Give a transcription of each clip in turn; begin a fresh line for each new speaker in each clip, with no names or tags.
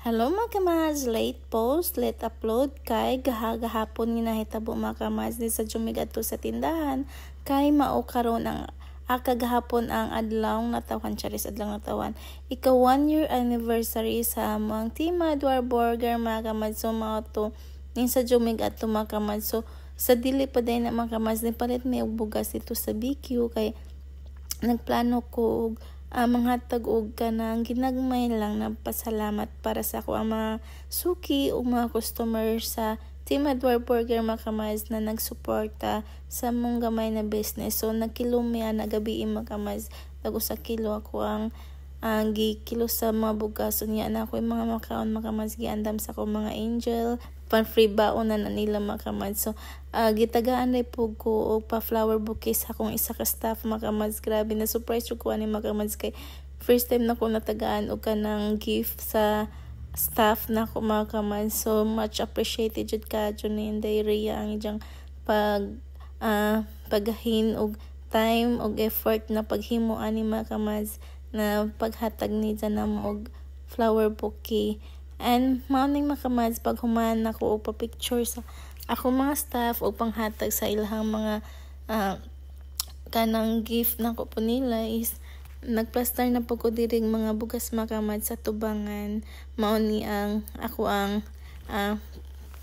Hello mga kamads, late post, late upload kay gahagahapon nga nahitabo mga kamads di sa jumig adto sa tindahan kay mao karon ang kagahapon ang adlaw natawan charis adlaw natawan ika 1 year anniversary sa among Team Edward Burger mga kamads. So mao to ning sa jumig adto mga kamads. So sa dili pa day na mga kamads ni palit may bugas ito sa BQ kay nagplano ko manghatag og kanang ginagmay lang na pasalamat para sa ako ang mga suki o mga customer sa Team Edward Burger mga kamads na nagsuporta sa mong gamay na business. So nagkilumya na gabi mga kamads, dago sa kilo ako ang gikilo sa mga bugas. So niya na ako yung mga makaon mga kamads, giandam sa ako mga angel pan free baon na nila mga kamads. So gitagaan na po ko og pa flower bouquet sa akong isa ka staff mga kamads. Grabe na surprise ko ani mga kamads kay first time na ko natagaan og kanang gift sa staff na ko mga kamads. So much appreciated jud ka jud ni Rhea ang ijang paggahin og time og effort na paghimo ani mga kamads na paghatag ni Janam og flower bouquet. And morning mga kamads, pag human ako o pa-picture sa ako mga staff o panghatag sa ilahang mga kanang gift na ko po nila is nagplastar na po ko diring mga bugas mga kamads sa tubangan. Mao ni ang ako ang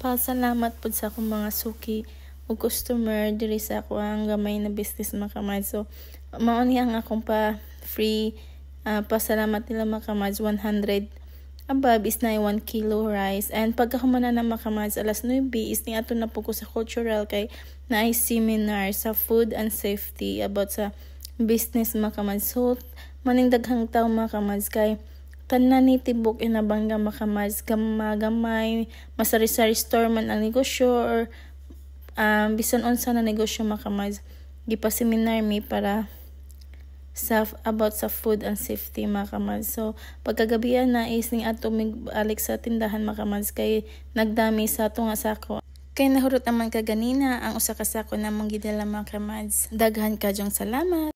pasalamat po sa akong mga suki o customer diri sa ako ang gamay na business mga kamads. So mao ni ang akong pa free pasalamat nila mga kamads. 100 above is na 1 kilo rice. And pagkahumanan na mga kamads, alas 9 is ni ato na po ko sa cultural kay na ay seminar sa food and safety about sa business mga kamads. So maning daghang tao mga kamads kay tanan ni tibok inabangga mga kamads, gamay masari-sari store man ang negosyo or bisan unsa na negosyo mga kamads, gipa-seminar mi para about sa food and safety mga kamads. So pagkagabihan na is ning ato mig-alik sa tindahan mga kamads kay nagdami sa ato nga sako. Kay nahurot naman kaganina ang usa ka sako namong gidala mga kamads. Daghan kadyong salamat.